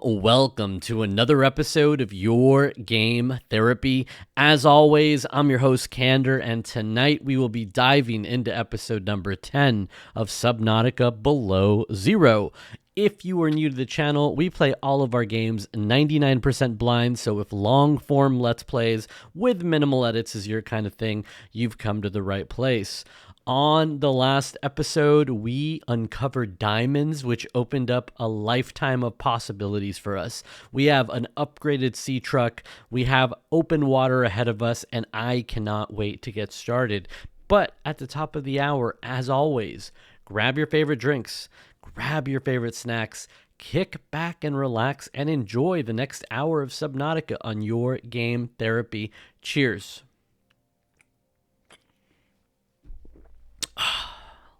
Welcome to another episode of Your Game Therapy. As always, I'm your host, Candor, and tonight we will be diving into episode number 10 of Subnautica Below Zero. If you are new to the channel, we play all of our games 99% blind, so if long-form Let's Plays with minimal edits is your kind of thing, you've come to the right place. On the last episode, we uncovered diamonds, which opened up a lifetime of possibilities for us. We have an upgraded sea truck, we have open water ahead of us, and I cannot wait to get started. But at the top of the hour, as always, grab your favorite drinks, grab your favorite snacks, kick back and relax, and enjoy the next hour of Subnautica on Your Game Therapy. Cheers.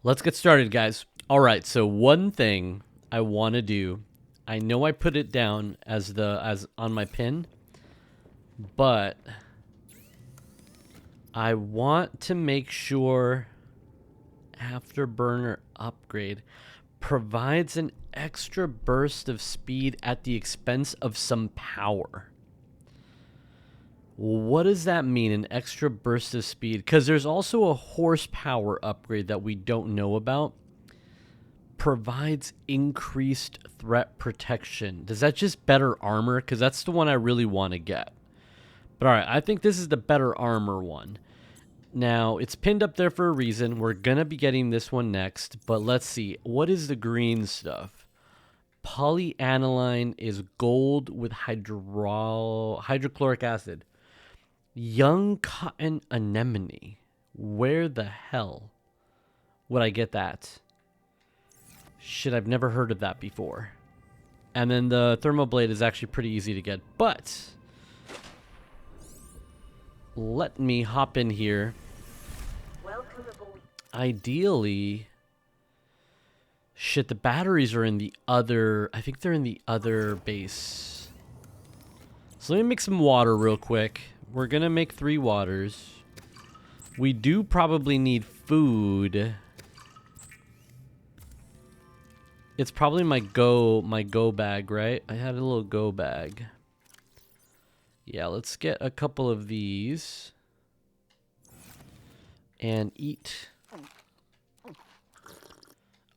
Let's get started, guys. All right, so one thing I want to do, I know I put it down as on my pin, but I want to make sure Afterburner upgrade provides an extra burst of speed at the expense of some power. What does that mean, an extra burst of speed? Because there's also a horsepower upgrade that we don't know about. Provides increased threat protection. Does that just better armor? Because that's the one I really want to get. But all right, I think this is the better armor one. Now, it's pinned up there for a reason. We're going to be getting this one next. But let's see. What is the green stuff? Polyaniline is gold with hydrochloric acid. Young cotton anemone. Where the hell would I get that? Shit, I've never heard of that before. And then the thermoblade is actually pretty easy to get. But let me hop in here. Welcome aboard. Ideally, shit, the batteries are in the other, I think they're in the other base. So let me make some water real quick. We're going to make 3 waters. We do probably need food. It's probably my go bag, right? I had a little go bag. Yeah, let's get a couple of these. And eat.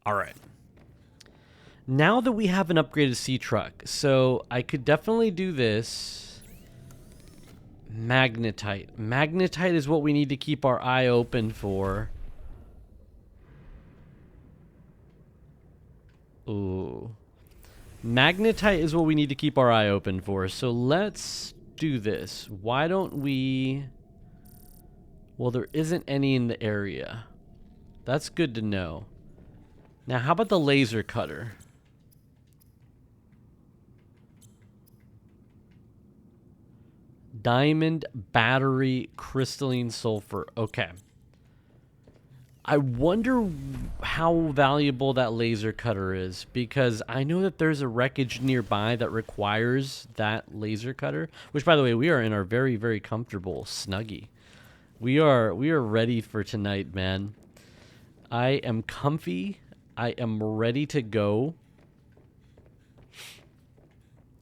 All right. Now that we have an upgraded sea truck, so I could definitely do this. Magnetite. Magnetite is what we need to keep our eye open for. Ooh. Magnetite is what we need to keep our eye open for. So let's do this. Why don't we... Well, there isn't any in the area. That's good to know. Now, how about the laser cutter? Diamond, battery, crystalline sulfur. Okay. I wonder how valuable that laser cutter is, because I know that there's a wreckage nearby that requires that laser cutter, which, by the way, we are in our very, very comfortable Snuggie. We are ready for tonight, man. I am comfy. I am ready to go.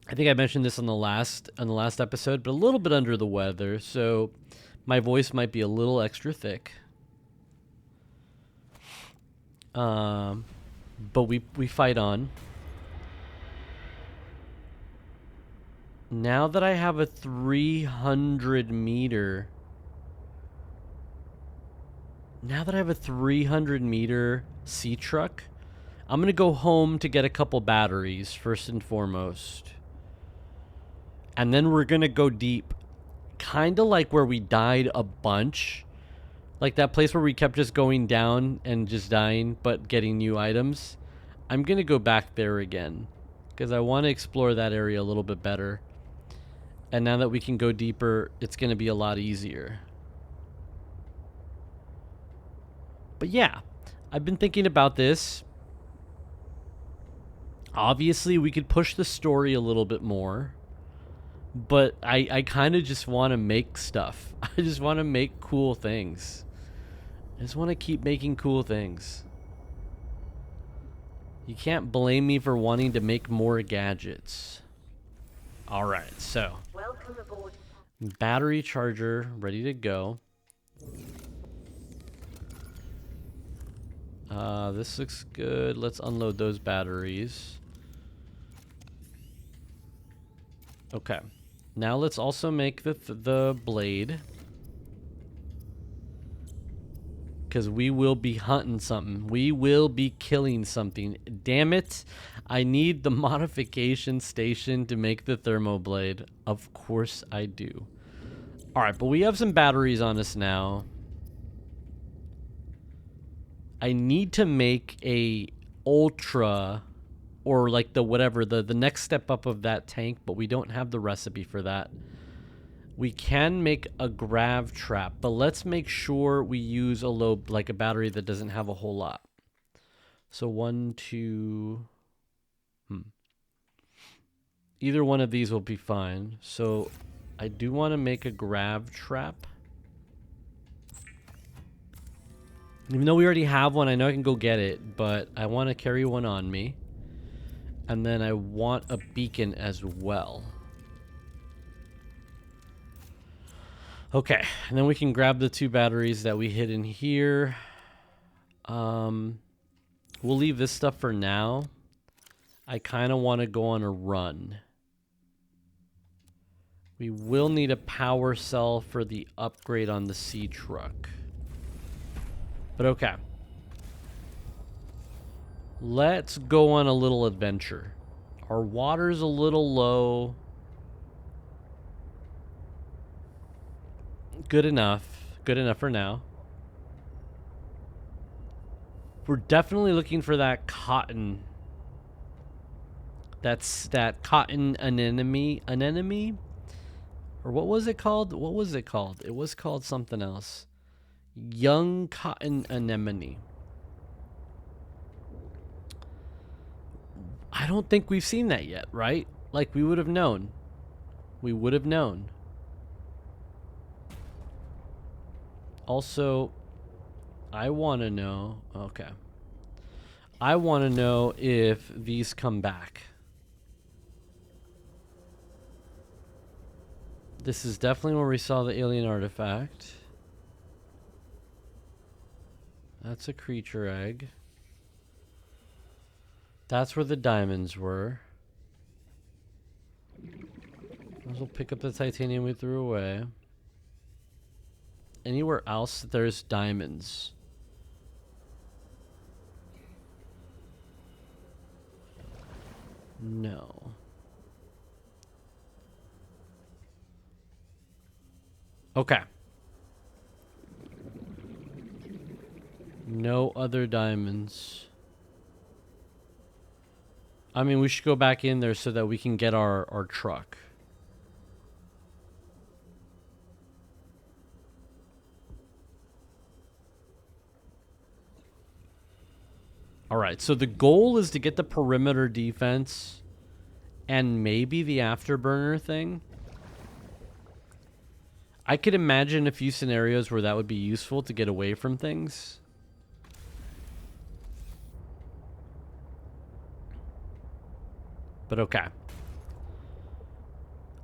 I think I mentioned this on the last episode, but a little bit under the weather, so my voice might be a little extra thick. But we fight on. Now that I have a 300 meter sea truck, I'm going to go home to get a couple batteries first and foremost. And then we're going to go deep, kind of like where we died a bunch. Like that place where we kept just going down and just dying, but getting new items. I'm going to go back there again because I want to explore that area a little bit better. And now that we can go deeper, it's going to be a lot easier. But yeah, I've been thinking about this. Obviously, we could push the story a little bit more. But I kind of just want to make stuff. I just want to make cool things. I just want to keep making cool things. You can't blame me for wanting to make more gadgets. Alright, so. Welcome aboard. Battery charger ready to go. This looks good. Let's unload those batteries. Okay. Now let's also make the blade. Because we will be hunting something. We will be killing something. Damn it. I need the modification station to make the thermo blade. Of course I do. Alright, but we have some batteries on us now. I need to make a ultra, or like the whatever, the next step up of that tank, but we don't have the recipe for that. We can make a grav trap, but let's make sure we use a low, like a battery that doesn't have a whole lot. So 1, 2, either one of these will be fine. So I do want to make a grav trap. Even though we already have one, I know I can go get it, but I want to carry one on me. And then I want a beacon as well. Okay, and then we can grab the 2 batteries that we hid in here. We'll leave this stuff for now. I kind of want to go on a run. We will need a power cell for the upgrade on the sea truck. But okay. Let's go on a little adventure. Our water's a little low. Good enough. Good enough for now. We're definitely looking for that cotton. That's that cotton anemone. Anemone? Or what was it called? What was it called? It was called something else. Young cotton anemone. I don't think we've seen that yet, right? Like, we would have known. We would have known. Also, I want to know... Okay. I want to know if these come back. This is definitely where we saw the alien artifact. That's a creature egg. That's where the diamonds were. This will pick up the titanium we threw away. Anywhere else there's diamonds? No. Okay. No other diamonds. I mean, we should go back in there so that we can get our truck. Alright, so the goal is to get the perimeter defense and maybe the afterburner thing. I could imagine a few scenarios where that would be useful to get away from things. But okay.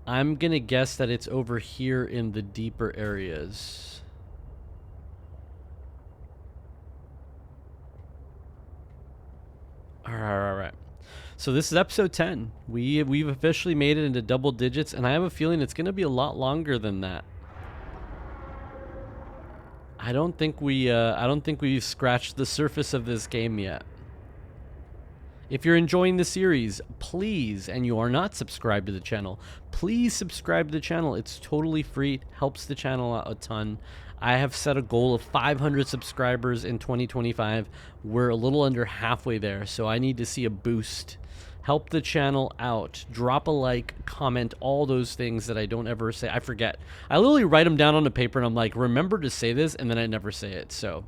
I'm gonna guess that it's over here in the deeper areas. Alright. So this is episode 10. We've officially made it into double digits, and I have a feeling it's gonna be a lot longer than that. I don't think we've scratched the surface of this game yet. If you're enjoying the series, please, and you are not subscribed to the channel, please subscribe to the channel. It's totally free. It helps the channel out a ton. I have set a goal of 500 subscribers in 2025. We're a little under halfway there, so I need to see a boost. Help the channel out. Drop a like, comment, all those things that I don't ever say. I forget. I literally write them down on a paper and I'm like, remember to say this, and then I never say it. So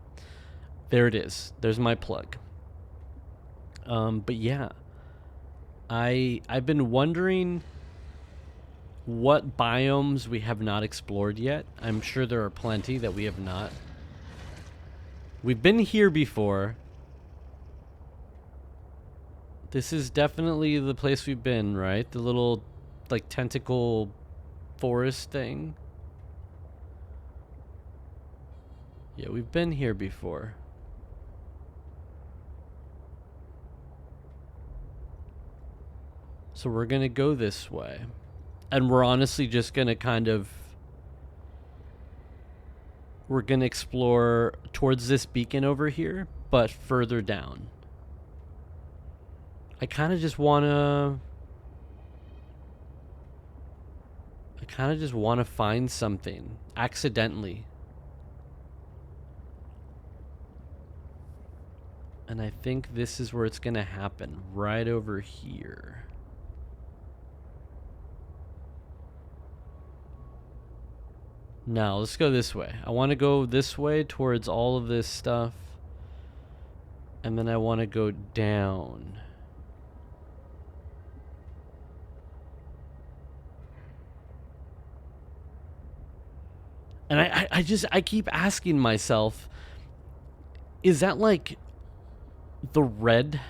there it is. There's my plug. But yeah, I've been wondering what biomes we have not explored yet. I'm sure there are plenty that we have not. We've been here before. This is definitely the place we've been, right? The little, like, tentacle forest thing. Yeah, we've been here before. So we're gonna go this way. And we're honestly just gonna we're gonna explore towards this beacon over here, but further down. I kind of just wanna find something accidentally. And I think this is where it's gonna happen, right over here. Now, let's go this way. I want to go this way towards all of this stuff. And then I want to go down. And I keep asking myself, is that like the red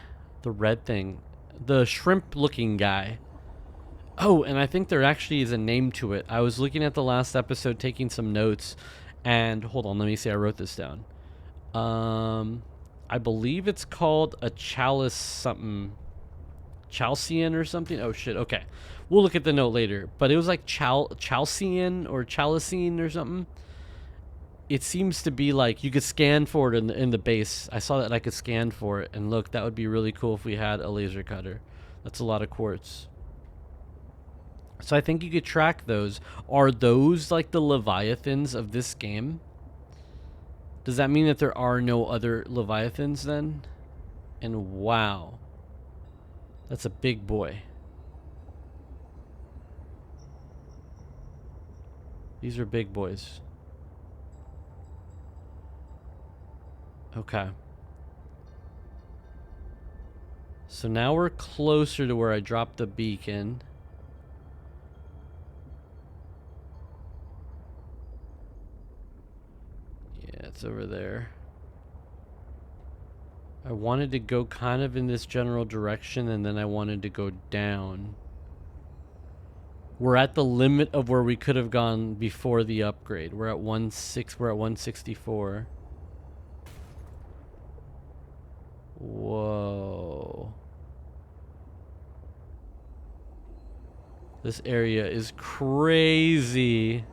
thing, the shrimp looking guy? Oh, and I think there actually is a name to it. I was looking at the last episode, taking some notes, and hold on, let me see. I wrote this down. I believe it's called a chalice something, chalcyon or something. Oh shit. Okay, we'll look at the note later. But it was like chalcyon or chalicine or something. It seems to be like you could scan for it in the base. I saw that I could scan for it, and look, that would be really cool if we had a laser cutter. That's a lot of quartz. So I think you could track those. Are those like the Leviathans of this game? Does that mean that there are no other Leviathans then? And wow. That's a big boy. These are big boys. Okay. So now we're closer to where I dropped the beacon. It's over there. I wanted to go kind of in this general direction, and then I wanted to go down. We're at the limit of where we could have gone before the upgrade. We're at 164. Whoa. This area is crazy.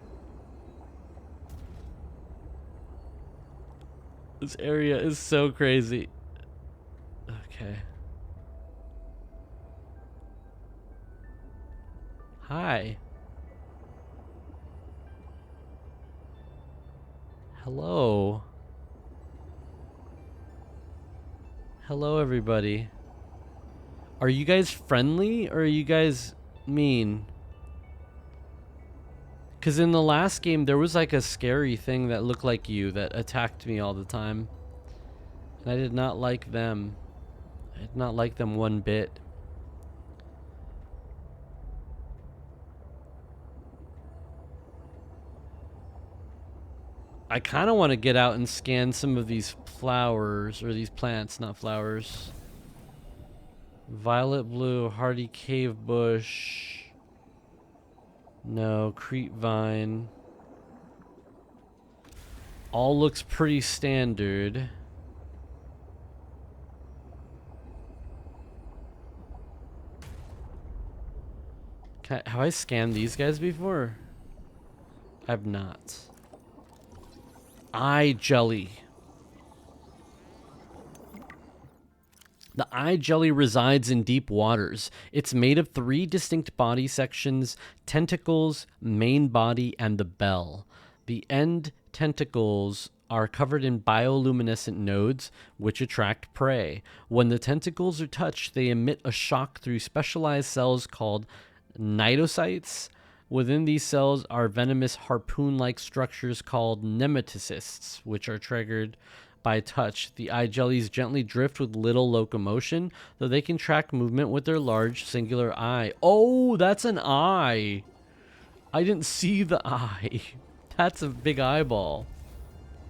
This area is so crazy. Okay. Hi. Hello. Hello, everybody. Are you guys friendly or are you guys mean? Because in the last game, there was like a scary thing that looked like you that attacked me all the time. And I did not like them. I did not like them one bit. I kind of want to get out and scan some of these flowers, or these plants, not flowers. Violet blue, hardy cave bush. No, crete vine. All looks pretty standard. Have I scanned these guys before? I've not. Eye jelly. The eye jelly resides in deep waters. It's made of 3 distinct body sections: tentacles, main body, and the bell. The end tentacles are covered in bioluminescent nodes, which attract prey. When the tentacles are touched, they emit a shock through specialized cells called cnidocytes. Within these cells are venomous harpoon-like structures called nematocysts, which are triggered by touch. The eye jellies gently drift with little locomotion, though they can track movement with their large singular eye. Oh, that's an eye. I didn't see the eye. That's a big eyeball.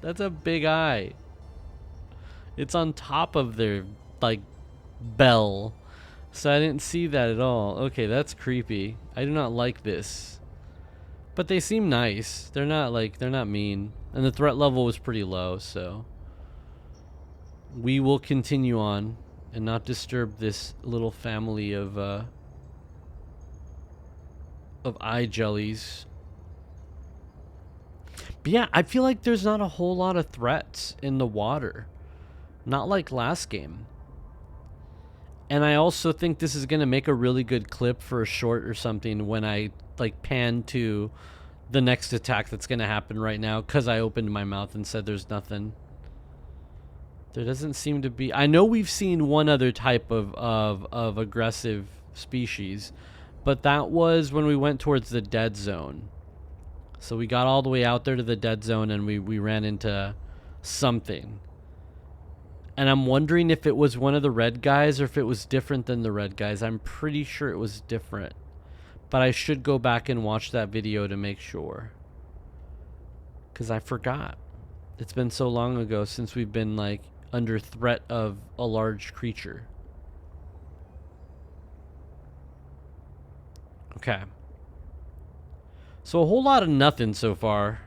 That's a big eye. It's on top of their, like, bell. So I didn't see that at all. Okay, that's creepy. I do not like this. But they seem nice. They're not mean. And the threat level was pretty low, so we will continue on and not disturb this little family of eye jellies. But yeah, I feel like there's not a whole lot of threats in the water. Not like last game. And I also think this is going to make a really good clip for a short or something when I like pan to the next attack that's going to happen right now, because I opened my mouth and said there's nothing. There doesn't seem to be. I know we've seen one other type of aggressive species, but that was when we went towards the dead zone. So we got all the way out there to the dead zone and we ran into something. And I'm wondering if it was one of the red guys or if it was different than the red guys. I'm pretty sure it was different. But I should go back and watch that video to make sure. Because I forgot. It's been so long ago since we've been like under threat of a large creature. Okay. So a whole lot of nothing so far.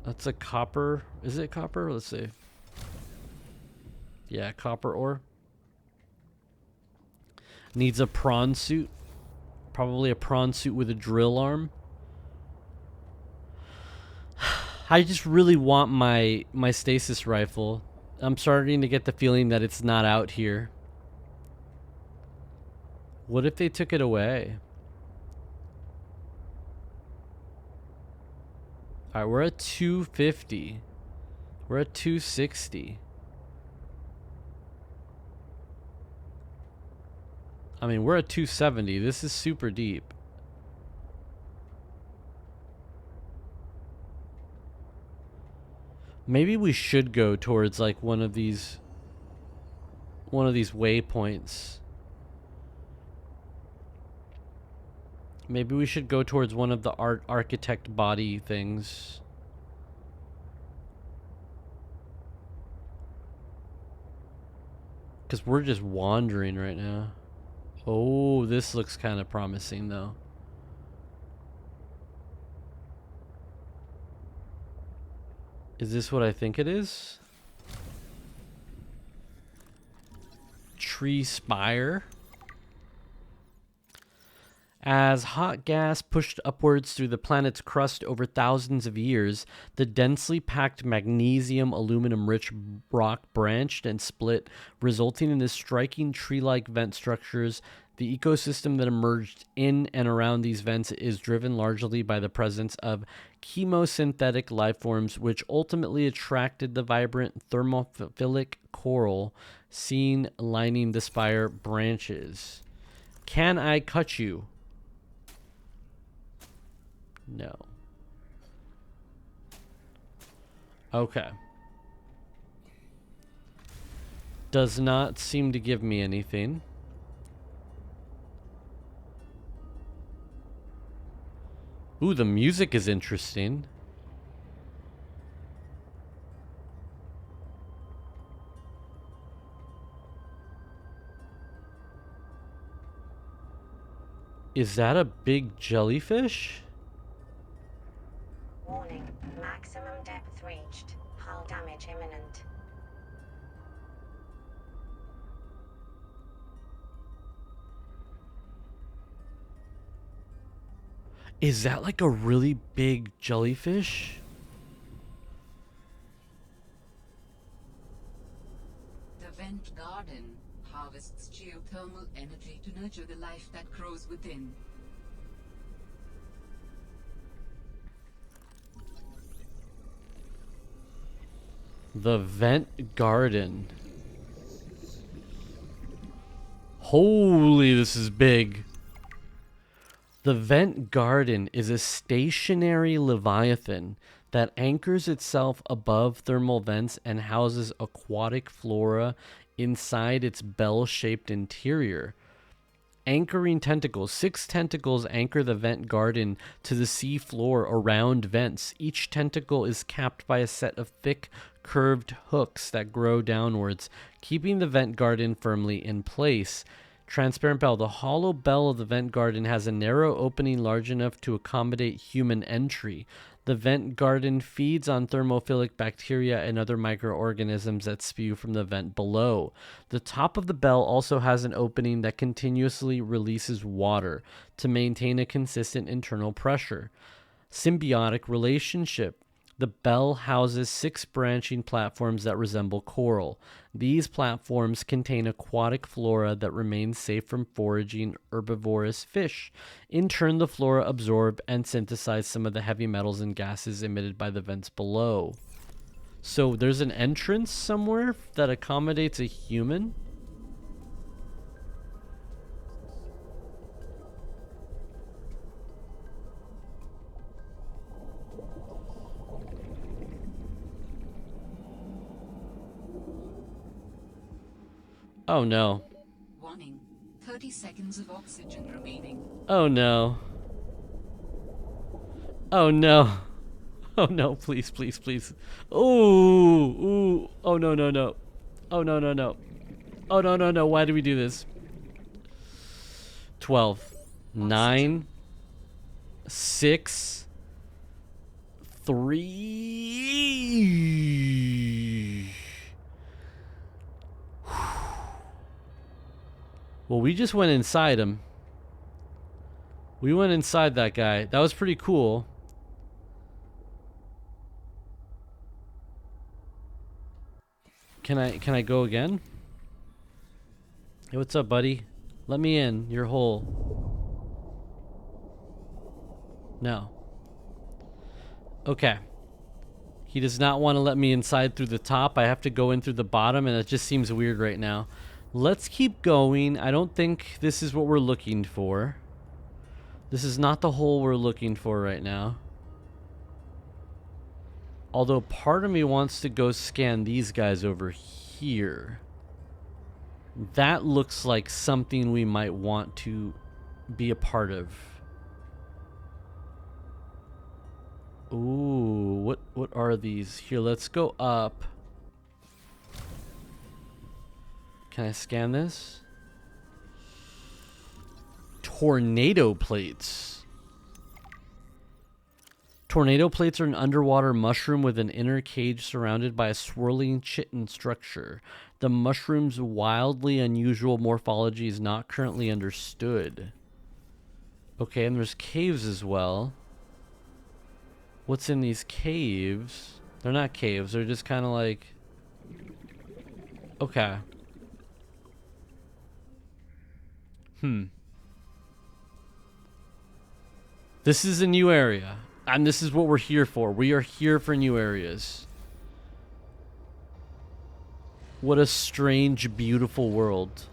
That's a copper. Is it copper? Let's see. Yeah, copper ore. Needs a prawn suit. Probably a prawn suit with a drill arm. I just really want my stasis rifle. I'm starting to get the feeling that it's not out here. What if they took it away? Alright, we're at 250. We're at 260. I mean, we're at 270. This is super deep. Maybe we should go towards like one of these waypoints. Maybe we should go towards one of the architect body things. Because we're just wandering right now. Oh, this looks kind of promising though. Is this what I think it is? Tree spire. As hot gas pushed upwards through the planet's crust over thousands of years, the densely packed magnesium aluminum rich rock branched and split, resulting in the striking tree-like vent structures. The ecosystem that emerged in and around these vents is driven largely by the presence of chemosynthetic life forms, which ultimately attracted the vibrant thermophilic coral seen lining the spire branches. Can I cut you? No. Okay. Does not seem to give me anything. Ooh, the music is interesting. Is that a big jellyfish? Warning, maximum depth reached. Hull damage imminent. Is that like a really big jellyfish? vent garden harvests geothermal energy to nurture the life that grows within. The vent garden. Holy, this is big. The vent garden is a stationary leviathan that anchors itself above thermal vents and houses aquatic flora inside its bell-shaped interior. Anchoring tentacles. 6 tentacles anchor the vent garden to the sea floor around vents. Each tentacle is capped by a set of thick, curved hooks that grow downwards, keeping the vent garden firmly in place. Transparent bell. The hollow bell of the vent garden has a narrow opening large enough to accommodate human entry. The vent garden feeds on thermophilic bacteria and other microorganisms that spew from the vent below. The top of the bell also has an opening that continuously releases water to maintain a consistent internal pressure. Symbiotic relationship. The bell houses 6 branching platforms that resemble coral. These platforms contain aquatic flora that remains safe from foraging herbivorous fish. In turn, the flora absorb and synthesize some of the heavy metals and gases emitted by the vents below. So there's an entrance somewhere that accommodates a human? Oh no. Warning, 30 seconds of oxygen remaining. Oh no. Oh no. Oh no, please, please, please. Ooh, ooh. Oh no, no, no. Oh no, no, no. Oh no, no, no. Why do we do this? 12. 9. 6. 3. Well, we just went inside him. We went inside that guy. That was pretty cool. Can I go again? Hey, what's up, buddy? Let me in. Your hole. No. Okay. He does not want to let me inside through the top. I have to go in through the bottom, and it just seems weird right now. Let's keep going. I don't think this is what we're looking for. This is not the hole we're looking for right now. Although part of me wants to go scan these guys over here. That looks like something we might want to be a part of. Ooh, what are these? Here, let's go up. Can I scan this? Tornado plates. Tornado plates are an underwater mushroom with an inner cage surrounded by a swirling chitin structure. The mushroom's wildly unusual morphology is not currently understood. Okay, and there's caves as well. What's in these caves? They're not caves, they're just kind of like... Okay. This is a new area. And this is what we're here for. We are here for new areas. What a strange, beautiful world.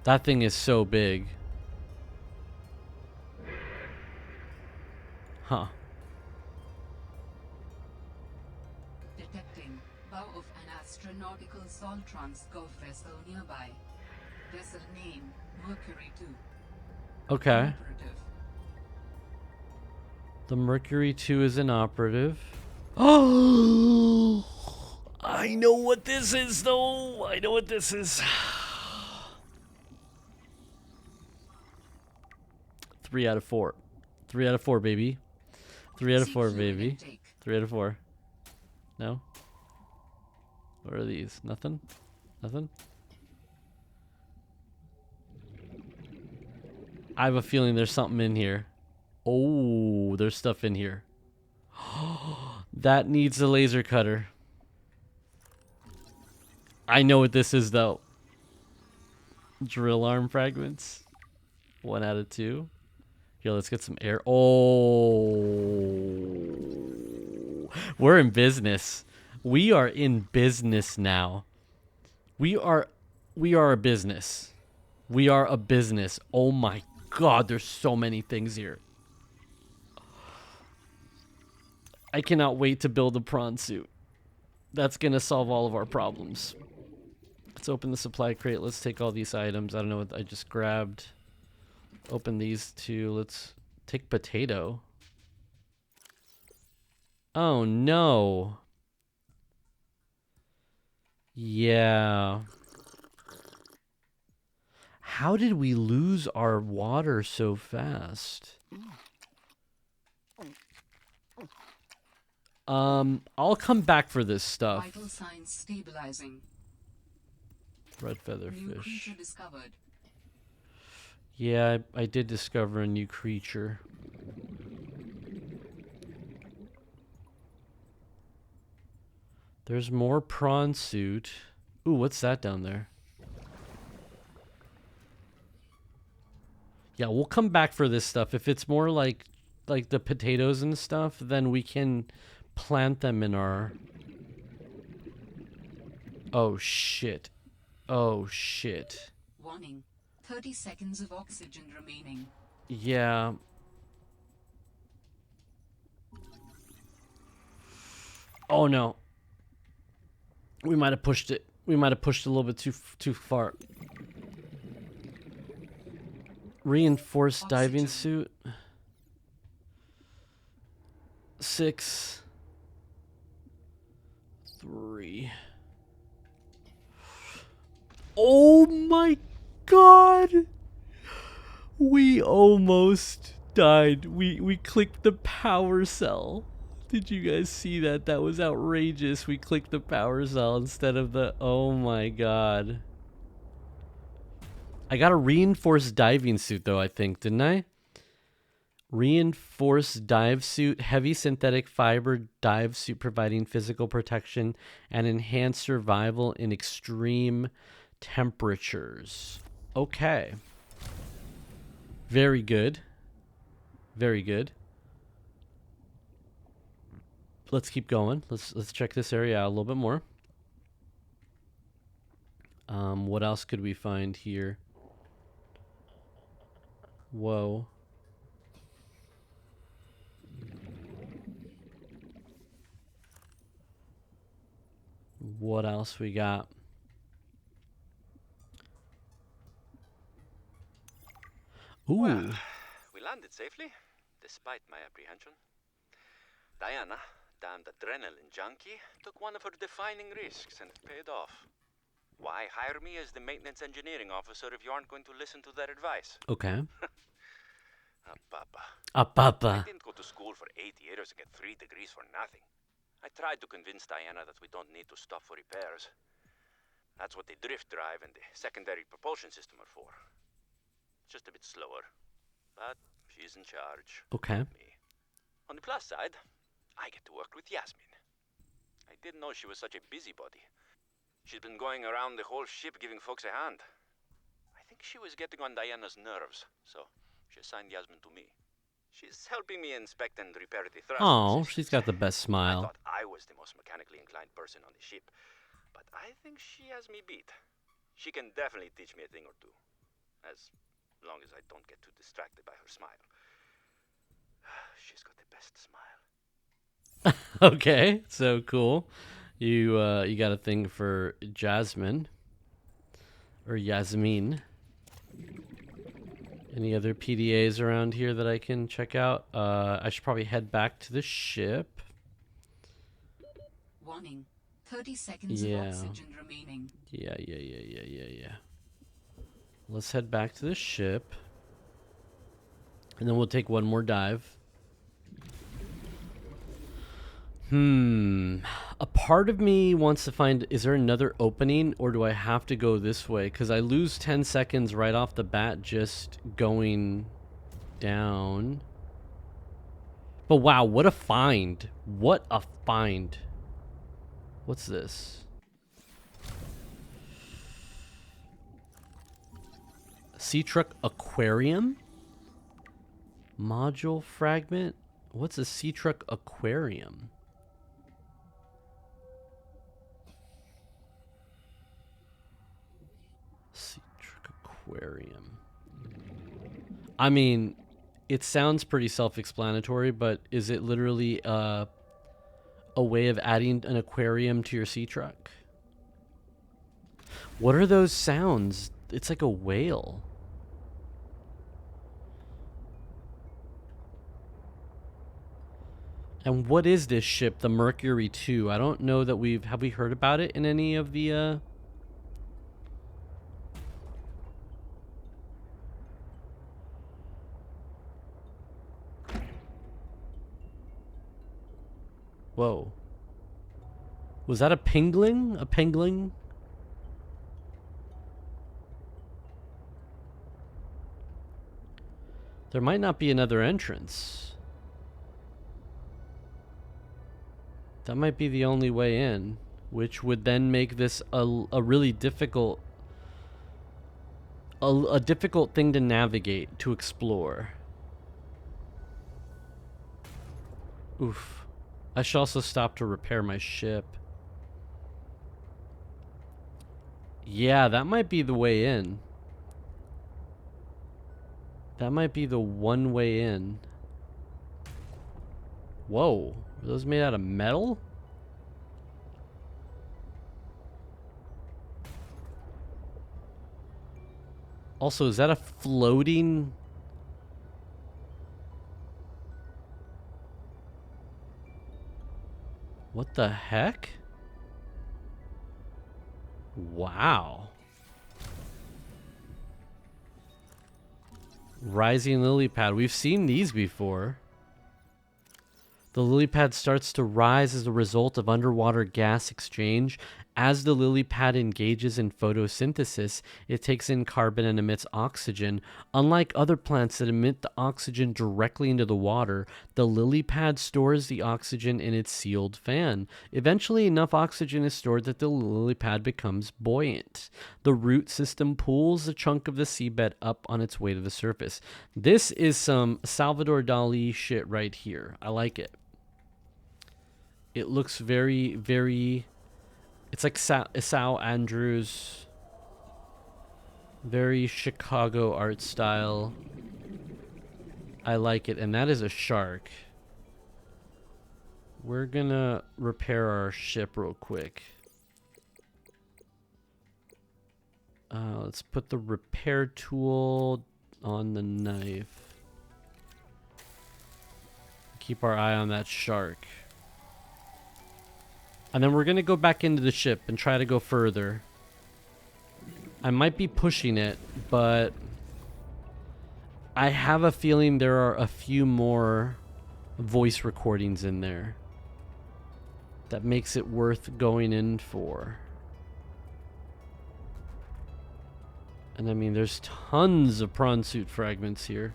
That thing is so big. Huh. Detecting bow of an astronautical Soltrans Gulf vessel nearby. Vessel name Mercury 2. Okay. Operative. The Mercury 2 is inoperative. Oh! I know what this is, though. I know what this is. 3 out of 4. 3 out of 4, baby. 3 out of 4, baby. 3 out of 4. No? What are these? Nothing? Nothing? I have a feeling there's something in here. Oh, there's stuff in here. That needs a laser cutter. I know what this is, though. Drill arm fragments. 1 out of 2. Here, let's get some air. Oh. We're in business. We are in business now. We are a business. We are a business. Oh my god, there's so many things here. I cannot wait to build a prawn suit. That's going to solve all of our problems. Let's open the supply crate. Let's take all these items. I don't know what I just grabbed. Open these two. Let's take potato. Oh no. Yeah. How did we lose our water so fast? I'll come back for this stuff. Vital signs stabilizing. Red New featherfish. creature discovered. Yeah, I did discover a new creature. There's more prawn suit. Ooh, what's that down there? Yeah, we'll come back for this stuff. If it's more like the potatoes and stuff, then we can plant them in our... Oh, shit. Oh, shit. Warning. 30 seconds of oxygen remaining. Yeah. Oh, no. We might have pushed it. We might have pushed it a little bit too far. Reinforced diving suit. 6, 3. Oh my god! We almost died. We clicked the power cell. Did you guys see that? That was outrageous. We clicked the power cell instead of the... Oh my god. I got a reinforced diving suit though, I think, didn't I? Reinforced dive suit, heavy synthetic fiber dive suit providing physical protection and enhanced survival in extreme temperatures. Okay. Very good. Very good. Let's keep going. Let's check this area out a little bit more. What else could we find here? Whoa. What else we got? Ooh. Well, we landed safely, despite my apprehension. Diana, damned adrenaline junkie, took one of her defining risks and it paid off. Why hire me as the maintenance engineering officer if you aren't going to listen to their advice? Okay. Papa. I Papa. didn't go to school for 8 years and get 3 degrees for nothing. I tried to convince Diana that we don't need to stop for repairs. That's what the drift drive and the secondary propulsion system are for. Just a bit slower, but she's in charge. Okay. Me. On the plus side, I get to work with Yasmin. I didn't know she was such a busybody. She's been going around the whole ship giving folks a hand. I think she was getting on Diana's nerves, so she assigned Yasmin to me. She's helping me inspect and repair the thrust. Oh, systems. she's got the best I smile. thought I was the most mechanically inclined person on the ship, but I think she has me beat. She can definitely teach me a thing or two, as long as I don't get too distracted by her smile. She's got the best smile. Okay, so cool. You got a thing for Jasmine or Yasmin. Any other PDAs around here that I can check out? I should probably head back to the ship. Warning. 30 seconds Yeah. of oxygen remaining. Yeah. Let's head back to the ship. And then we'll take one more dive. A part of me wants to find, is there another opening or do I have to go this way? Because I lose 10 seconds right off the bat just going down. But wow, what a find. What a find. What's this? sea truck aquarium? Module fragment? What's a sea truck aquarium? Sea truck aquarium. I mean, it sounds pretty self-explanatory, but is it literally a way of adding an aquarium to your sea truck? What are those sounds? It's like a whale. And what is this ship, the Mercury 2? I don't know that have we heard about it in any of the Whoa. Was that a pingling? A pingling? There might not be another entrance. That might be the only way in, which would then make this a really difficult a difficult thing to navigate, to explore. Oof. I should also stop to repair my ship. Yeah, that might be the way in. That might be the one way in. Whoa. Are those made out of metal? Also, is that a floating... What the heck? Wow. Rising lily pad. We've seen these before. The lily pad starts to rise as a result of underwater gas exchange. As the lily pad engages in photosynthesis, it takes in carbon and emits oxygen. Unlike other plants that emit the oxygen directly into the water, the lily pad stores the oxygen in its sealed fan. Eventually, enough oxygen is stored that the lily pad becomes buoyant. The root system pulls a chunk of the seabed up on its way to the surface. This is some Salvador Dali shit right here. I like it. It looks very, very... It's like Sal Andrews. Very Chicago art style. I like it. And that is a shark. We're gonna repair our ship real quick. Let's put the repair tool on the knife. Keep our eye on that shark. And then we're going to go back into the ship and try to go further. I might be pushing it, but I have a feeling there are a few more voice recordings in there that makes it worth going in for. And I mean, there's tons of prawn suit fragments here.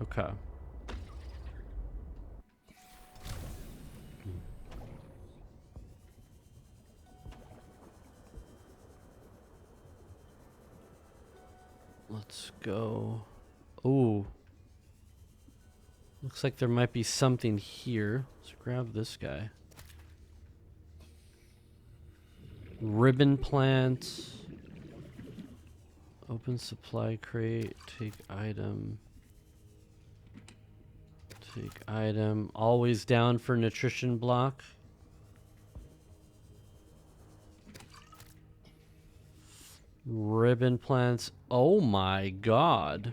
Okay. Let's go. Oh. Looks like there might be something here. Let's grab this guy. Ribbon plant. Open supply crate. Take item. Take item. Always down for nutrition block. Ribbon plants. Oh my god.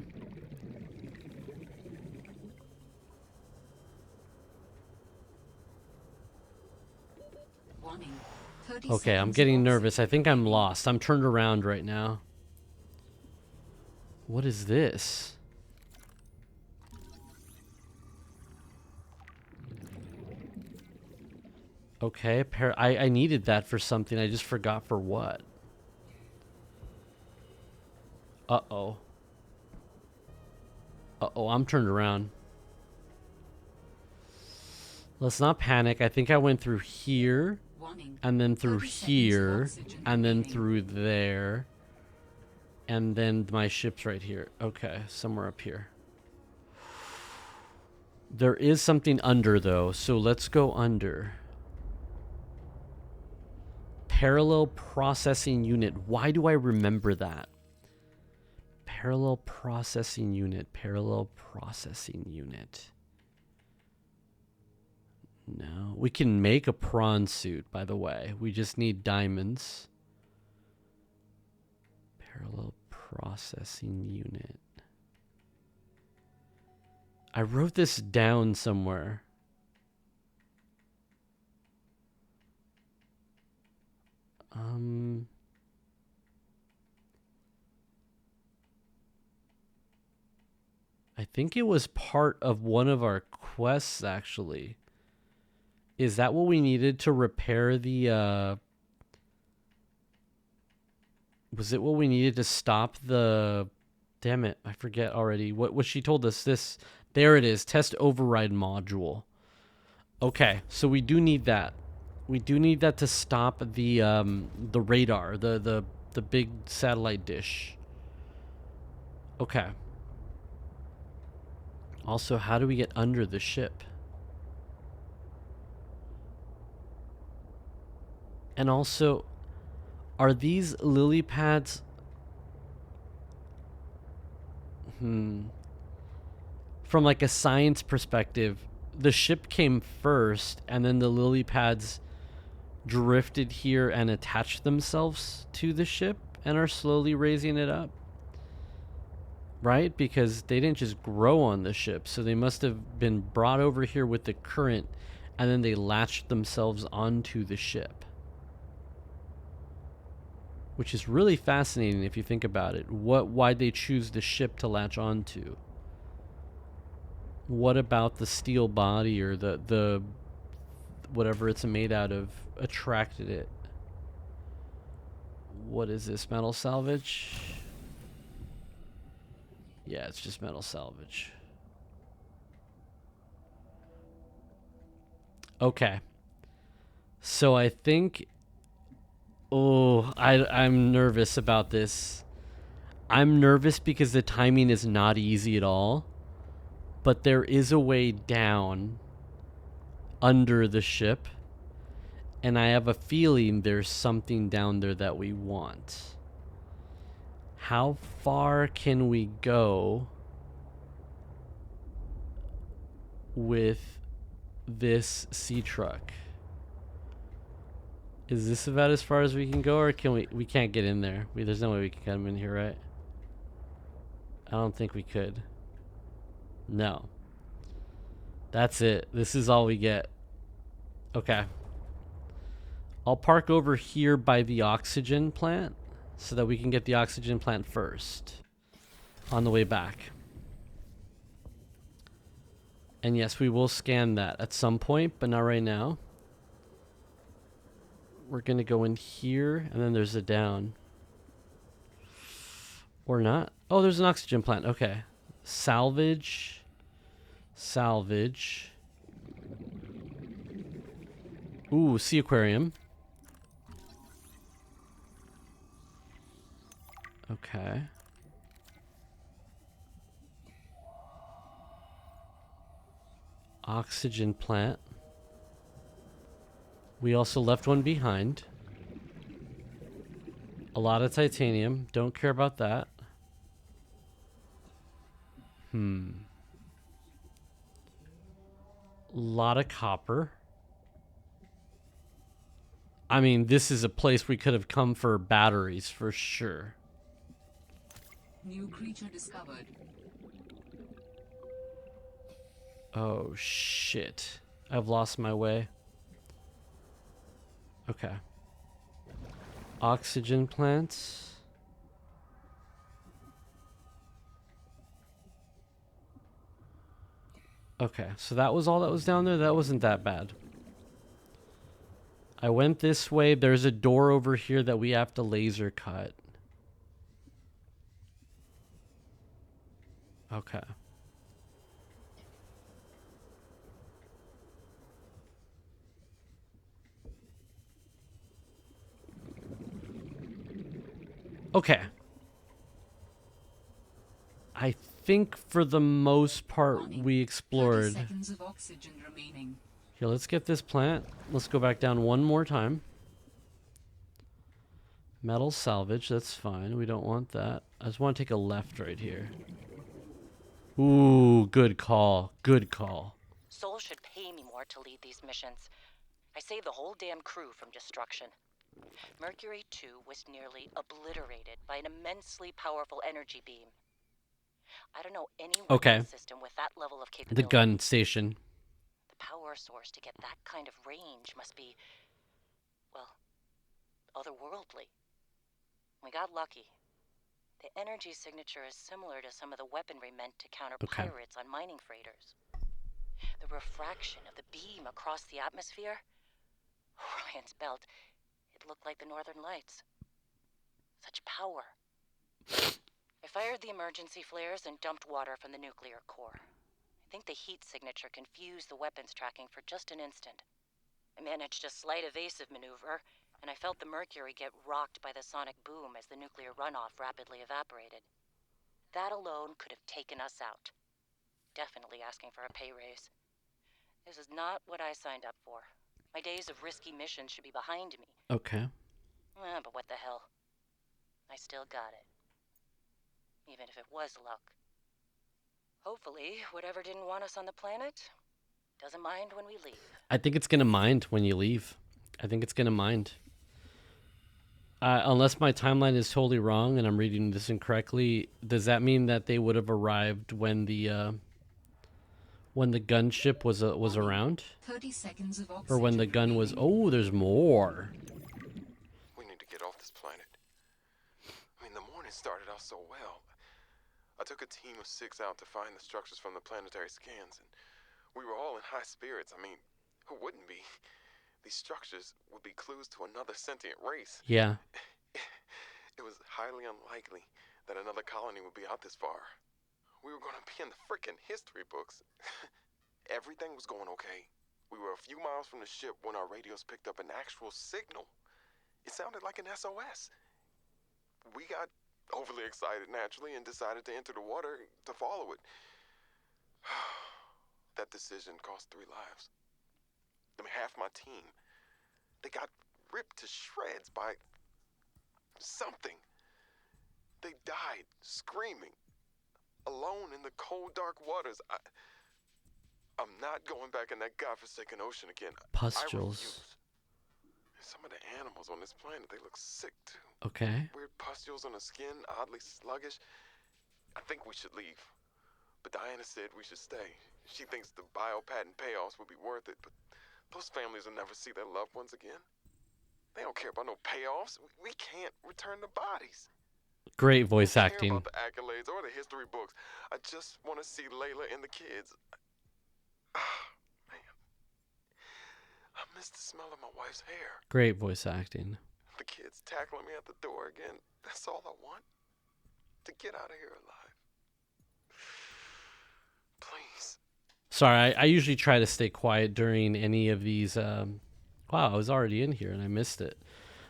Warning. 30 Okay, I'm seconds getting of nervous. I think I'm oxygen. lost. I'm turned around right now. What is this? Okay, I needed that for something. I just forgot for what. Uh-oh. Uh-oh, I'm turned around. Let's not panic. I think I went through here. Warning. and then through 30 seconds of here, oxygen and then remaining. through there, and then my ship's right here. Okay, somewhere up here. There is something under, though, so let's go under. Parallel processing unit. Why do I remember that? Parallel processing unit. Parallel processing unit. No. We can make a prawn suit, by the way. We just need diamonds. Parallel processing unit. I wrote this down somewhere. I think it was part of one of our quests, actually. Is that what we needed to repair the, was it what we needed to stop the... Damn it, I forget already. What she told us? This... There it is. Test override module. Okay, so we do need that. We do need that to stop the radar, the big satellite dish. Okay. Also, how do we get under the ship? And also, are these lily pads... From like a science perspective, the ship came first, and then the lily pads drifted here and attached themselves to the ship and are slowly raising it up. Right? Because they didn't just grow on the ship, so they must have been brought over here with the current, and then they latched themselves onto the ship. Which is really fascinating if you think about it. Why'd they choose the ship to latch onto? What about the steel body or the whatever it's made out of attracted it? What is this, metal salvage? Yeah, it's just metal salvage. Okay. So I think... Oh, I'm nervous about this. I'm nervous because the timing is not easy at all. But there is a way down under the ship. And I have a feeling there's something down there that we want. How far can we go with this sea truck? Is this about as far as we can go, or can we can't get in there? There's no way we can come in here, right? I don't think we could. No. That's it. This is all we get. Okay. I'll park over here by the oxygen plant so that we can get the oxygen plant first on the way back. And yes, we will scan that at some point, but not right now. We're going to go in here, and then there's a down. Or not. Oh, there's an oxygen plant. Okay. Salvage. Salvage. Ooh, sea aquarium. Okay. Oxygen plant. We also left one behind. A lot of titanium. Don't care about that. Lot of copper. I mean, this is a place we could have come for batteries for sure. New creature discovered. Oh, shit. I've lost my way. Okay. Oxygen plants. Okay, so that was all that was down there? That wasn't that bad. I went this way. There's a door over here that we have to laser cut. Okay. Okay. I think for the most part Warning. we 30 explored. seconds of oxygen remaining. Here, let's get this plant. Let's go back down one more time. Metal salvage, that's fine. We don't want that. I just want to take a left right here. Ooh, good call. Good call. Sol should pay me more to lead these missions. I saved the whole damn crew from destruction. Mercury 2 was nearly obliterated by an immensely powerful energy beam. I don't know any Okay. weapon system with that level of The capability. gun station. The power source to get that kind of range must be, well, otherworldly. We got lucky. The energy signature is similar to some of the weaponry meant to counter Okay. pirates on mining freighters. The refraction of the beam across the atmosphere? Orion's belt, it looked like the Northern Lights. Such power. I fired the emergency flares and dumped water from the nuclear core. I think the heat signature confused the weapons tracking for just an instant. I managed a slight evasive maneuver, and I felt the mercury get rocked by the sonic boom as the nuclear runoff rapidly evaporated. That alone could have taken us out. Definitely asking for a pay raise. This is not what I signed up for. My days of risky missions should be behind me. Okay. But what the hell? I still got it. Even if it was luck. Hopefully, whatever didn't want us on the planet doesn't mind when we leave. I think it's going to mind when you leave. I think it's going to mind. Unless my timeline is totally wrong and I'm reading this incorrectly, does that mean that they would have arrived when the gunship was around? 30 seconds of oxygen Or when the gun was... remaining. Oh, there's more. We need to get off this planet. I mean, the morning started off so well. I took a team of 6 out to find the structures from the planetary scans, and we were all in high spirits. I mean, who wouldn't be? These structures would be clues to another sentient race. Yeah. It was highly unlikely that another colony would be out this far. We were going to be in the frickin' history books. Everything was going okay. We were a few miles from the ship when our radios picked up an actual signal. It sounded like an SOS. We got overly excited naturally and decided to enter the water to follow it. That decision cost 3 lives. I mean, half my team. They got ripped to shreds by something. They died screaming, alone in the cold, dark waters. I'm not going back in that godforsaken ocean again. I Pustules. refuse. Some of the animals on this planet, they look sick too. Okay. Weird pustules on the skin, oddly sluggish. I think we should leave. But Diana said we should stay. She thinks the biopatent payoffs would be worth it, but those families will never see their loved ones again. They don't care about no payoffs. We can't return the bodies. Great voice I don't care acting. about the accolades or the history books. I just want to see Layla and the kids. Man. I miss the smell of my wife's hair. Great voice acting. The kids tackling me at the door again. That's all I want. To get out of here alive. Please. Sorry, I usually try to stay quiet during any of these. Wow, I was already in here and I missed it.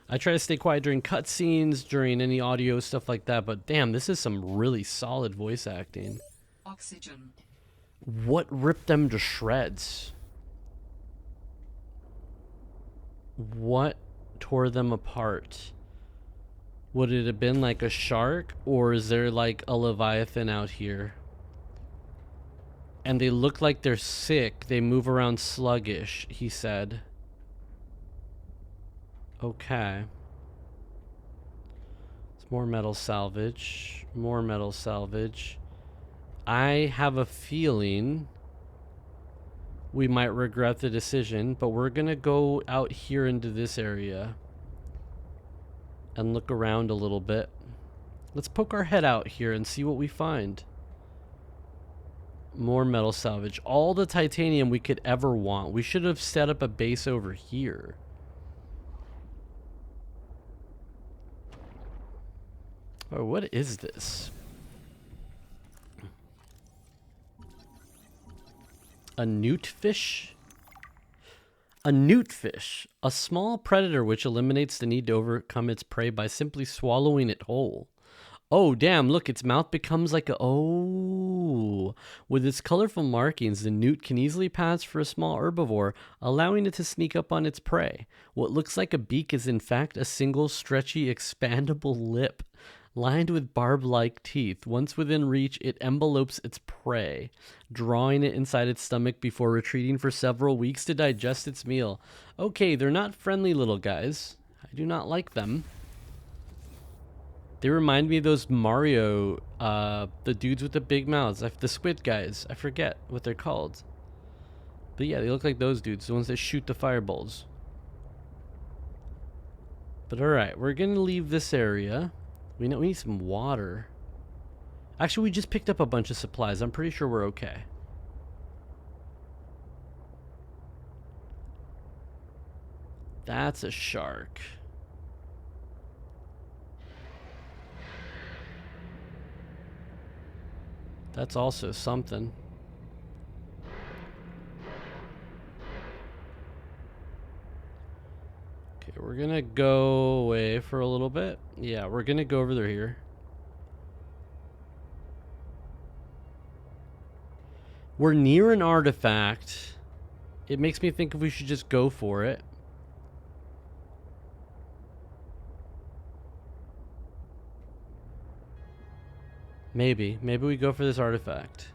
I try to stay quiet during cutscenes, during any audio, stuff like that. But damn, this is some really solid voice acting. Oxygen. What ripped them to shreds? What tore them apart? Would it have been like a shark, or is there like a leviathan out here? And they look like they're sick. They move around sluggish, he said. Okay. It's more metal salvage. More metal salvage. I have a feeling we might regret the decision, but we're gonna go out here into this area and look around a little bit. Let's poke our head out here and see what we find. More metal salvage. All the titanium we could ever want. We should have set up a base over here. Oh, what is this? A newt fish? A newtfish, a small predator which eliminates the need to overcome its prey by simply swallowing it whole. Oh, damn, look, its mouth becomes like a... Oh. With its colorful markings, the newt can easily pass for a small herbivore, allowing it to sneak up on its prey. What looks like a beak is in fact a single stretchy, expandable lip, lined with barb-like teeth. Once within reach, it envelopes its prey, drawing it inside its stomach before retreating for several weeks to digest its meal. Okay, they're not friendly little guys. I do not like them. They remind me of those Mario, the dudes with the big mouths, the squid guys. I forget what they're called. But yeah, they look like those dudes, the ones that shoot the fireballs. But alright, we're gonna leave this area. We need some water. Actually, we just picked up a bunch of supplies. I'm pretty sure we're okay. That's a shark. That's also something. Okay, we're gonna go away for a little bit. Yeah, we're gonna go over there here. We're near an artifact. It makes me think if we should just go for it. Maybe we go for this artifact.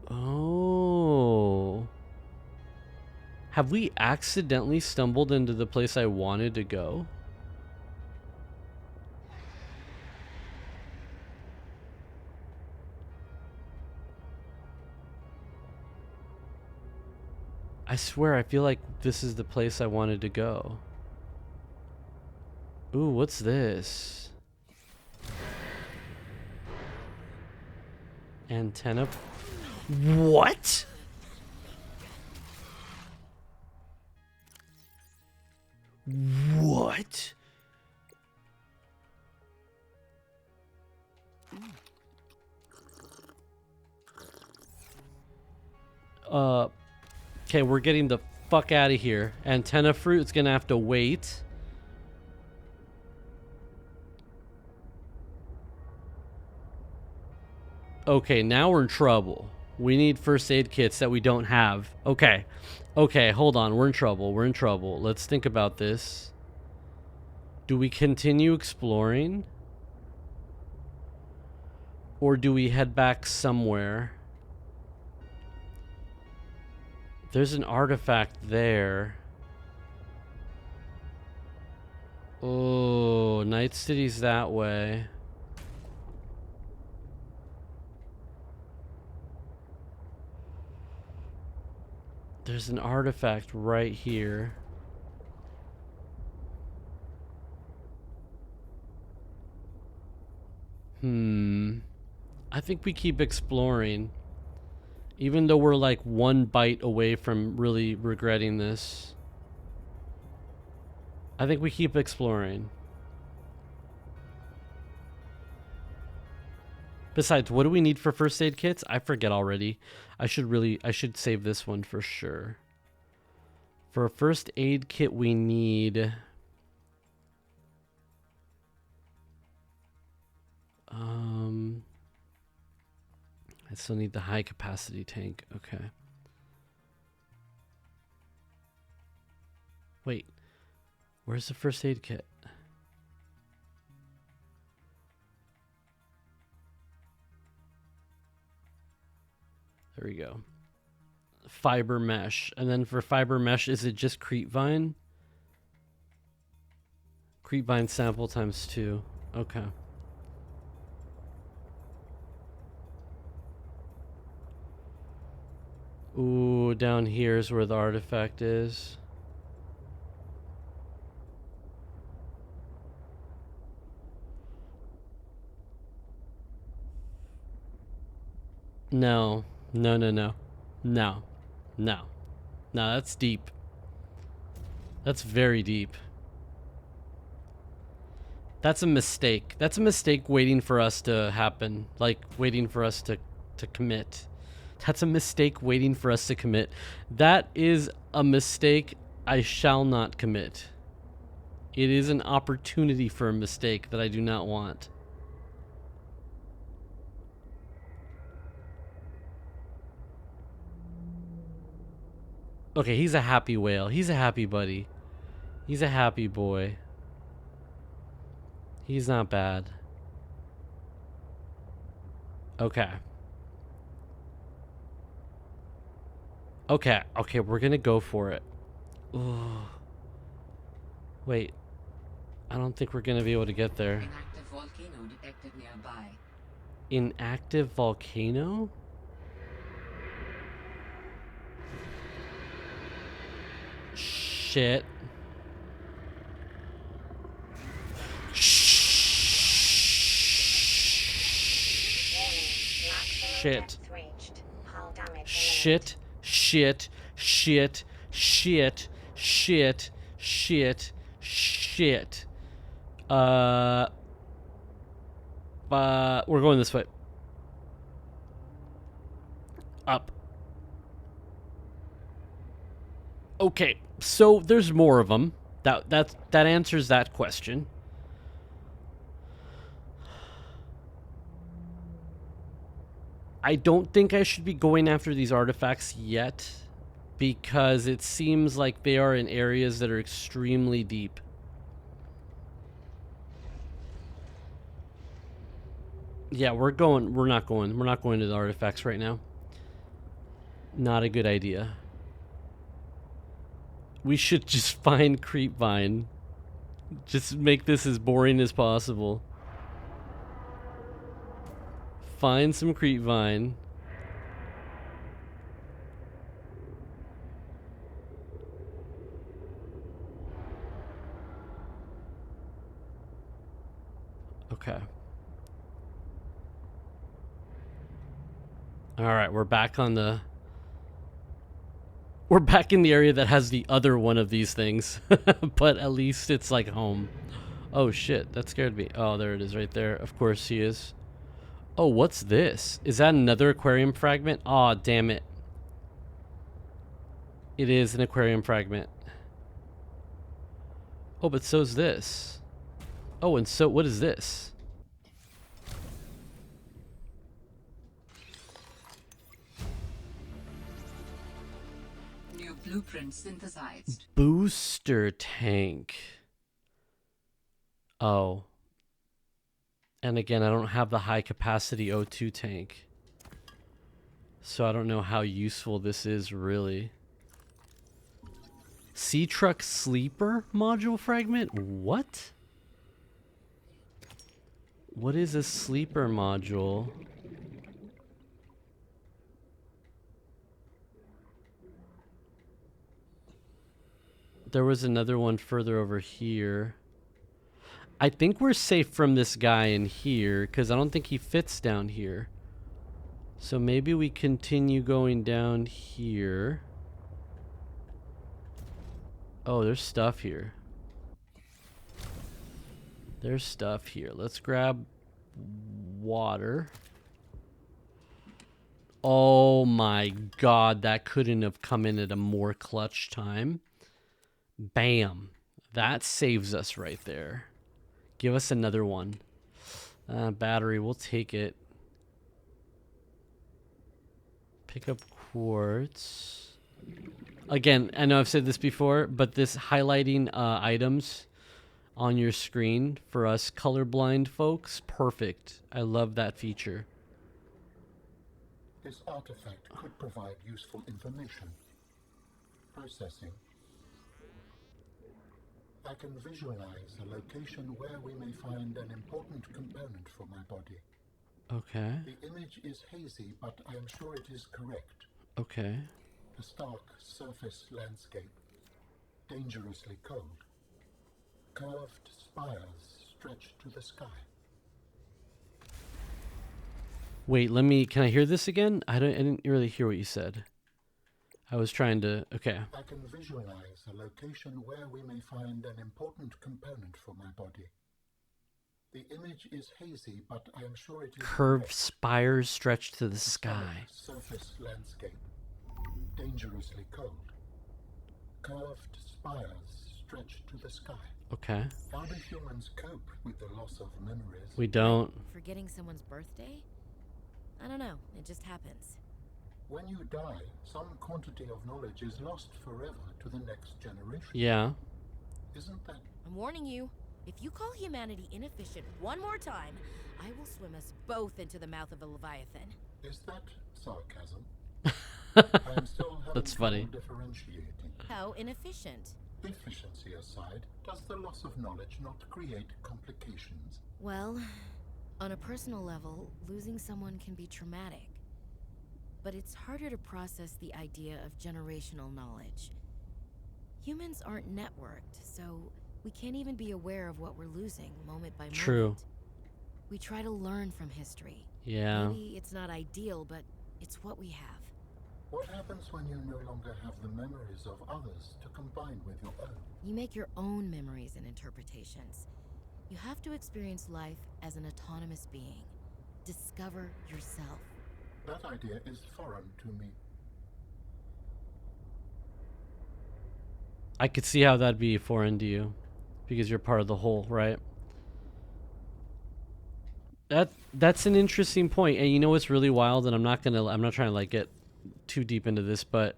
Oh. Have we accidentally stumbled into the place I wanted to go? I swear, I feel like this is the place I wanted to go. Ooh, what's this? Antenna. What? What? Okay, we're getting the fuck out of here. Antenna fruit's gonna have to wait. Okay, now we're in trouble. We need first aid kits that we don't have. Okay. Okay, hold on. We're in trouble. We're in trouble. Let's think about this. Do we continue exploring? Or do we head back somewhere? There's an artifact there. Oh, Night City's that way. There's an artifact right here. I think we keep exploring. Even though we're like one bite away from really regretting this. I think we keep exploring. Besides, what do we need for first aid kits? I forget already. I should save this one for sure. For a first aid kit, we need... I still need the high capacity tank. Okay. Wait. Where's the first aid kit? There we go. Fiber mesh. And then for fiber mesh, is it just creepvine? Creepvine sample times 2. Okay. Ooh, down here is where the artifact is. No. No, no, no. No. No. No, that's deep. That's very deep. That's a mistake. That's a mistake waiting for us to happen. Like, waiting for us to commit. That's a mistake waiting for us to commit. That is a mistake I shall not commit. It is an opportunity for a mistake that I do not want. Okay, he's a happy whale. He's a happy buddy. He's a happy boy. He's not bad. Okay. Okay, we're gonna go for it. Ugh. Wait. I don't think we're gonna be able to get there. An active volcano detected nearby. Inactive volcano? Shit. Shit. Depth reached. Hull damage imminent. Shit. Shit. Shit. Shit. Shit. Shit. Shit. We're going this way. Up. Okay, so there's more of them. That answers that question. I don't think I should be going after these artifacts yet, because it seems like they are in areas that are extremely deep. Yeah, we're not going to the artifacts right now. Not a good idea. We should just find Creepvine. Just make this as boring as possible. Find some Creepvine. Okay. Alright, we're back in the area that has the other one of these things. But at least it's like home. Oh shit, that scared me. Oh, there it is right there. Of course he is. Oh, what's this? Is that another aquarium fragment? Aw, damn it. It is an aquarium fragment. Oh, but so's this. Oh, and so what is this? New blueprint synthesized. Booster tank. Oh. And again, I don't have the high capacity O2 tank. So I don't know how useful this is really. Sea Truck Sleeper module fragment? What? What is a sleeper module? There was another one further over here. I think we're safe from this guy in here, because I don't think he fits down here. So maybe we continue going down here. Oh, there's stuff here. There's stuff here. Let's grab water. Oh my god, that couldn't have come in at a more clutch time. Bam. That saves us right there. Give us another one. Battery, we'll take it. Pick up quartz. Again, I know I've said this before, but this highlighting items on your screen for us colorblind folks, perfect. I love that feature. This artifact could provide useful information. Processing. I can visualize a location where we may find an important component for my body. Okay. The image is hazy, but I am sure it is correct. Okay. A stark surface landscape, dangerously cold. Curved spires stretch to the sky. Wait, can I hear this again? I didn't really hear what you said. I was trying to, okay. I can visualize a location where we may find an important component for my body. The image is hazy, but I am sure it is Curved correct. spires stretch to the A sky. solid surface landscape, dangerously cold. Curved spires stretch to the sky. Okay. How do humans cope with the loss of memories? We don't. Forgetting someone's birthday? I don't know. It just happens. When you die, some quantity of knowledge is lost forever to the next generation. Yeah. Isn't that? I'm warning you. If you call humanity inefficient one more time, I will swim us both into the mouth of a leviathan. Is that sarcasm? I am still having That's funny. trouble differentiating. How inefficient? Efficiency aside, does the loss of knowledge not create complications? Well, on a personal level, losing someone can be traumatic. But it's harder to process the idea of generational knowledge. Humans aren't networked, so we can't even be aware of what we're losing moment by moment. True. We try to learn from history. Yeah. Maybe it's not ideal, but it's what we have. What happens when you no longer have the memories of others to combine with your own? You make your own memories and interpretations. You have to experience life as an autonomous being. Discover yourself. That idea is foreign to me. I could see how that'd be foreign to you because you're part of the whole, right? That's an interesting point. And you know what's really wild, and I'm not trying to like get too deep into this, but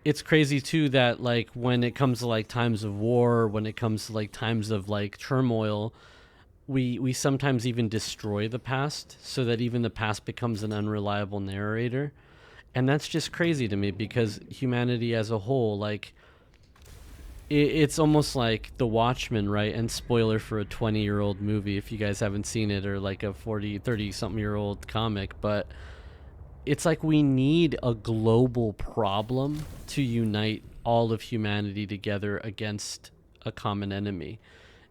it's crazy too that like when it comes to like times of war, when it comes to like times of like turmoil, we sometimes even destroy the past so that even the past becomes an unreliable narrator. And that's just crazy to me because humanity as a whole, like it's almost like The Watchmen, right? And spoiler for a 20-year-old movie if you guys haven't seen it, or like a 30 something year old comic, but it's like we need a global problem to unite all of humanity together against a common enemy.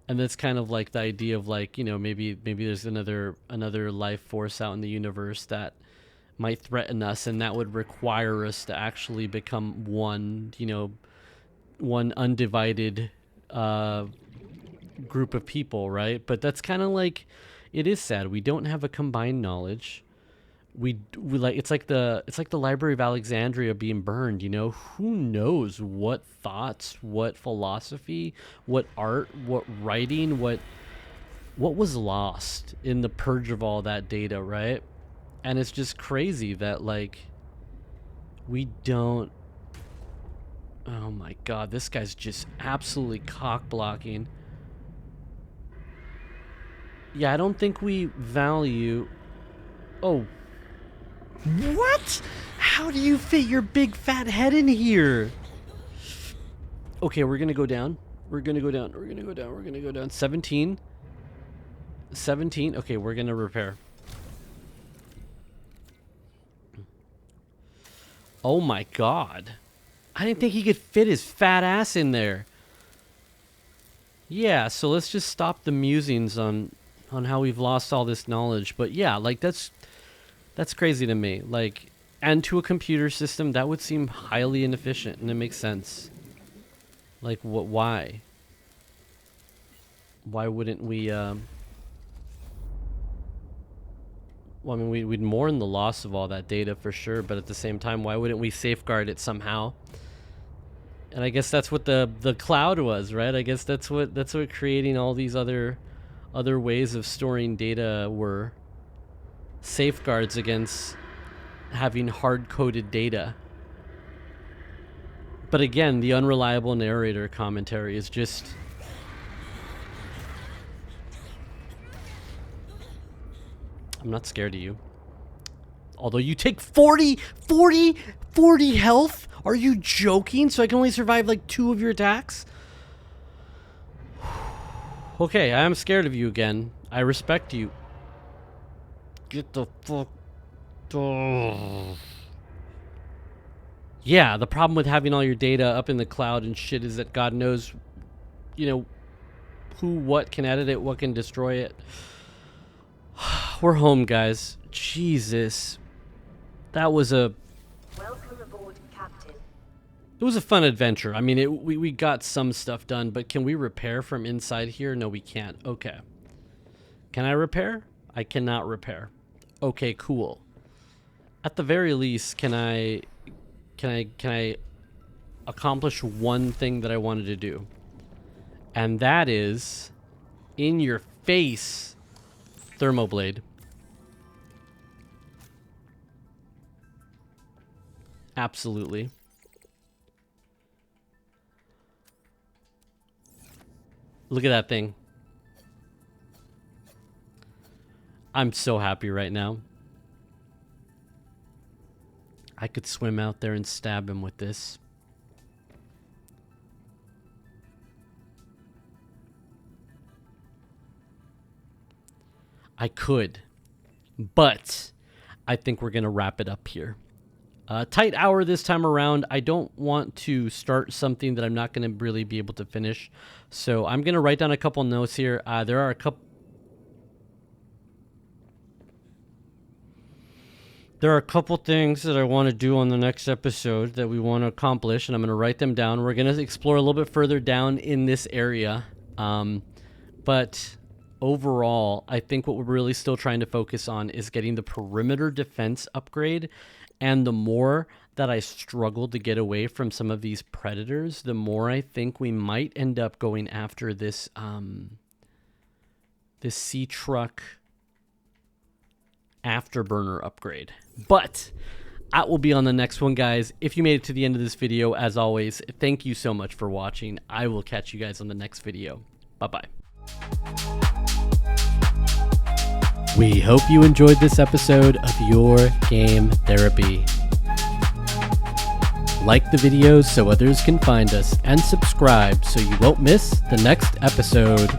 And that's kind of like the idea of like, you know, maybe there's another life force out in the universe that might threaten us, and that would require us to actually become one, you know, one undivided group of people, right? But that's kind of like, it is sad we don't have a combined knowledge. We like it's like the Library of Alexandria being burned, you know. Who knows what thoughts, what philosophy, what art, what writing, what was lost in the purge of all that data, right? And it's just crazy that like we don't. Oh my god, this guy's just absolutely cock blocking. Yeah, I don't think we value. Oh. What? How do you fit your big fat head in here? Okay, we're gonna go down. We're gonna go down. 17. 17. Okay, we're gonna repair. Oh my god. I didn't think he could fit his fat ass in there. Yeah, so let's just stop the musings on how we've lost all this knowledge. But yeah, like that's crazy to me. Like, and to a computer system, that would seem highly inefficient, and it makes sense. Like, what? Why? Why wouldn't we? Well, I mean, we'd mourn the loss of all that data for sure, but at the same time, why wouldn't we safeguard it somehow? And I guess that's what the cloud was, right? I guess that's what creating all these other ways of storing data were. Safeguards against having hard-coded data. But again, the unreliable narrator commentary is just... I'm not scared of you. Although you take 40 health? Are you joking? So I can only survive like 2 of your attacks? Okay, I am scared of you again. I respect you. Get the fuck... Oh. Yeah, the problem with having all your data up in the cloud and shit is that God knows, you know, who, what can edit it, what can destroy it. We're home, guys. Jesus. That was a... Welcome aboard, Captain. It was a fun adventure. I mean, we got some stuff done, but can we repair from inside here? No, we can't. Okay. Can I repair? I cannot repair. Okay, cool. At the very least, can I accomplish one thing that I wanted to do? And that is in your face thermoblade. Absolutely. Look at that thing. I'm so happy right now. I could swim out there and stab him with this. I could, but I think we're going to wrap it up here. Tight hour this time around. I don't want to start something that I'm not going to really be able to finish. So I'm going to write down a couple notes here. There are a couple things that I want to do on the next episode that we want to accomplish, and I'm going to write them down. We're going to explore a little bit further down in this area. But overall, I think what we're really still trying to focus on is getting the perimeter defense upgrade. And the more that I struggle to get away from some of these predators, the more I think we might end up going after this this sea truck afterburner upgrade. But that will be on the next one, guys. If you made it to the end of this video, as always, thank you so much for watching. I will catch you guys on the next video. Bye-bye. We hope you enjoyed this episode of Your Game Therapy. Like the videos so others can find us, and subscribe so you won't miss the next episode.